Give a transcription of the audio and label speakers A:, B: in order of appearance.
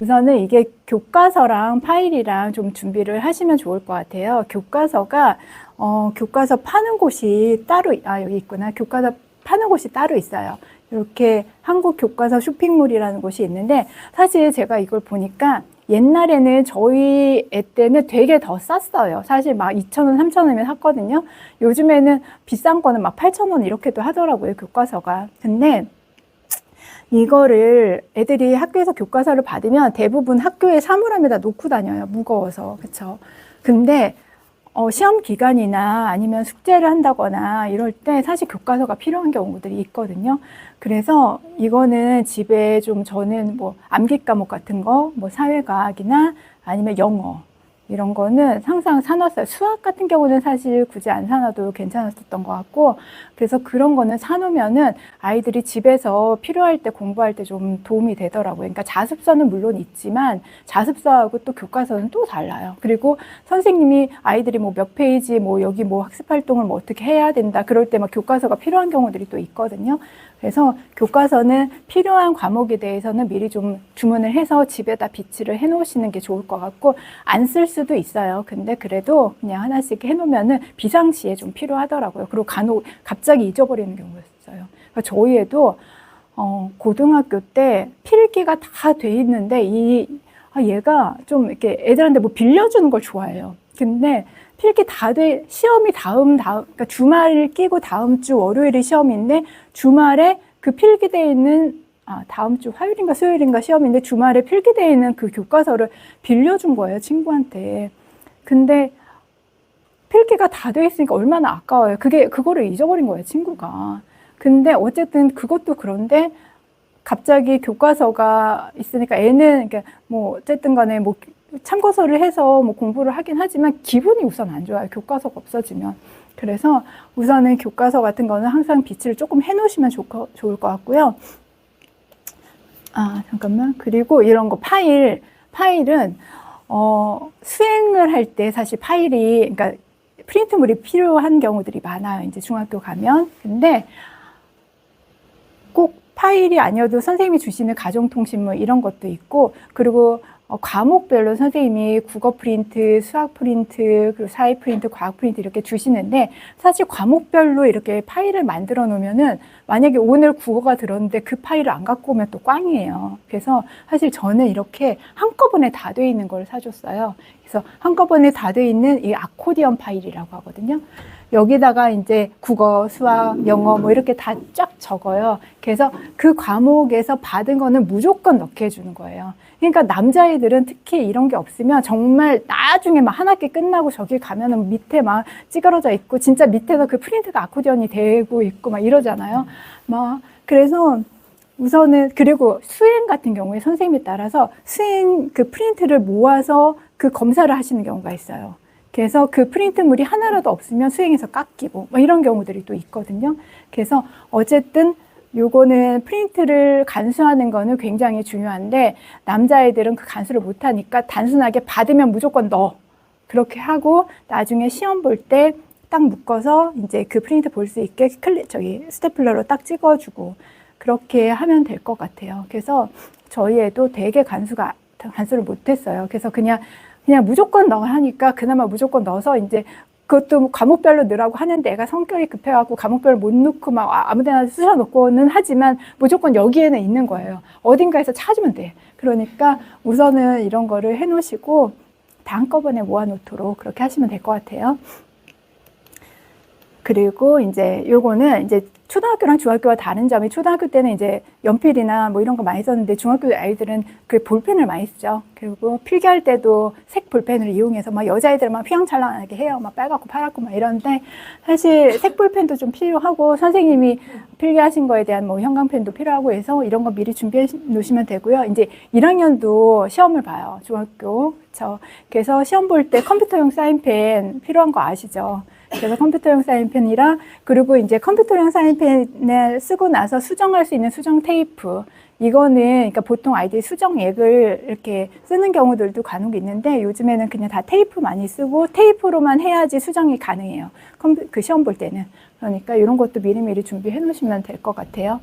A: 우선은 이게 교과서랑 파일이랑 좀 준비를 하시면 좋을 것 같아요. 교과서가 교과서 파는 곳이 따로 여기 있구나. 교과서 파는 곳이 따로 있어요. 이렇게 한국 교과서 쇼핑몰이라는 곳이 있는데, 사실 제가 이걸 보니까 옛날에는 저희 애 때는 되게 더 쌌어요. 사실 막 2,000원, 3,000원이면 샀거든요. 요즘에는 비싼 거는 막 8,000원 이렇게도 하더라고요, 교과서가. 근데 이거를 애들이 학교에서 교과서를 받으면 대부분 학교에 사물함에다 놓고 다녀요. 무거워서. 그쵸? 근데 시험 기간이나 아니면 숙제를 한다거나 이럴 때 사실 교과서가 필요한 경우들이 있거든요. 그래서 이거는 집에 좀 저는 뭐 암기 과목 같은 거, 뭐 사회과학이나 아니면 영어 이런 거는 항상 사놨어요. 수학 같은 경우는 사실 굳이 안 사놔도 괜찮았었던 것 같고, 그래서 그런 거는 사놓으면은 아이들이 집에서 필요할 때 공부할 때 좀 도움이 되더라고요. 그러니까 자습서는 물론 있지만 자습서하고 또 교과서는 또 달라요. 그리고 선생님이 아이들이 뭐 몇 페이지 뭐 여기 뭐 학습 활동을 뭐 어떻게 해야 된다 그럴 때 막 교과서가 필요한 경우들이 또 있거든요. 그래서 교과서는 필요한 과목에 대해서는 미리 좀 주문을 해서 집에다 비치를 해 놓으시는 게 좋을 것 같고, 안 쓸 수도 있어요. 근데 그래도 그냥 하나씩 해 놓으면은 비상시에 좀 필요하더라고요. 그리고 간혹 갑자기 잊어버리는 경우가 있어요. 그러니까 저희 애도 고등학교 때 필기가 다 돼 있는데 얘가 좀 이렇게 애들한테 뭐 빌려주는 걸 좋아해요. 근데 필기 다 돼, 시험이 그러니까 주말을 끼고 다음 주 월요일이 시험인데, 주말에 그 필기돼 있는, 다음 주 화요일인가 수요일인가 시험인데, 주말에 필기돼 있는 그 교과서를 빌려준 거예요, 친구한테. 근데 필기가 다 돼 있으니까 얼마나 아까워요. 그거를 잊어버린 거예요, 친구가. 근데 어쨌든 그것도 그런데, 갑자기 교과서가 있으니까 애는, 그러니까 뭐, 어쨌든 간에 뭐, 참고서를 해서 뭐 공부를 하긴 하지만 기분이 우선 안 좋아요. 교과서가 없어지면. 그래서 우선은 교과서 같은 거는 항상 비치를 조금 해 놓으시면 좋을 것 같고요. 잠깐만. 그리고 이런 거 파일은, 수행을 할 때 사실 파일이, 그러니까 프린트물이 필요한 경우들이 많아요. 이제 중학교 가면. 근데 꼭 파일이 아니어도 선생님이 주시는 가정통신물 이런 것도 있고, 그리고 과목별로 선생님이 국어 프린트, 수학 프린트, 그리고 사회 프린트, 과학 프린트 이렇게 주시는데, 사실 과목별로 이렇게 파일을 만들어 놓으면은 만약에 오늘 국어가 들었는데 그 파일을 안 갖고 오면 또 꽝이에요. 그래서 사실 저는 이렇게 한꺼번에 다 돼 있는 걸 사줬어요. 그래서 한꺼번에 다 돼 있는 이 아코디언 파일이라고 하거든요. 여기다가 이제 국어, 수학, 영어 뭐 이렇게 다 쫙 적어요. 그래서 그 과목에서 받은 거는 무조건 넣게 해주는 거예요. 그러니까 남자애들은 특히 이런 게 없으면 정말 나중에 막 한 학기 끝나고 저기 가면은 밑에 막 찌그러져 있고, 진짜 밑에서 그 프린트가 아코디언이 되고 있고 막 이러잖아요. 막 그래서 우선은, 그리고 수행 같은 경우에 선생님에 따라서 수행 그 프린트를 모아서 그 검사를 하시는 경우가 있어요. 그래서 그 프린트물이 하나라도 없으면 수행에서 깎이고 뭐 이런 경우들이 또 있거든요. 그래서 어쨌든 요거는 프린트를 간수하는 거는 굉장히 중요한데, 남자애들은 그 간수를 못하니까 단순하게 받으면 무조건 넣어. 그렇게 하고 나중에 시험 볼 때 딱 묶어서 이제 그 프린트 볼 수 있게 스테플러로 딱 찍어주고 그렇게 하면 될 것 같아요. 그래서 저희 애도 되게 간수를 못했어요. 그래서 그냥 무조건 넣어 하니까 그나마 무조건 넣어서 이제 그것도 과목별로 넣으라고 하는데 애가 성격이 급해갖고 과목별로 못 넣고 막 아무데나 쑤셔 놓고는 하지만 무조건 여기에는 있는 거예요. 어딘가에서 찾으면 돼. 그러니까 우선은 이런 거를 해놓으시고 다 한꺼번에 모아놓도록 그렇게 하시면 될 것 같아요. 그리고 이제 요거는 이제 초등학교랑 중학교와 다른 점이, 초등학교 때는 이제 연필이나 뭐 이런 거 많이 썼는데 중학교 아이들은 그 볼펜을 많이 쓰죠. 그리고 필기할 때도 색 볼펜을 이용해서 막 여자애들은 막 휘황찬란하게 해요. 막 빨갛고 파랗고 막 이런데, 사실 색 볼펜도 좀 필요하고 선생님이 필기하신 거에 대한 뭐 형광펜도 필요하고 해서 이런 거 미리 준비해 놓으시면 되고요. 이제 1학년도 시험을 봐요. 중학교. 그렇죠. 그래서 시험 볼 때 컴퓨터용 사인펜 필요한 거 아시죠? 그래서 컴퓨터용 사인펜이랑, 그리고 이제 컴퓨터용 사인펜을 쓰고 나서 수정할 수 있는 수정 테이프, 이거는 그러니까 보통 아이들이 수정액을 이렇게 쓰는 경우들도 간혹 있는데, 요즘에는 그냥 다 테이프 많이 쓰고 테이프로만 해야지 수정이 가능해요. 그 시험 볼 때는. 그러니까 이런 것도 미리미리 준비해 놓으시면 될 것 같아요.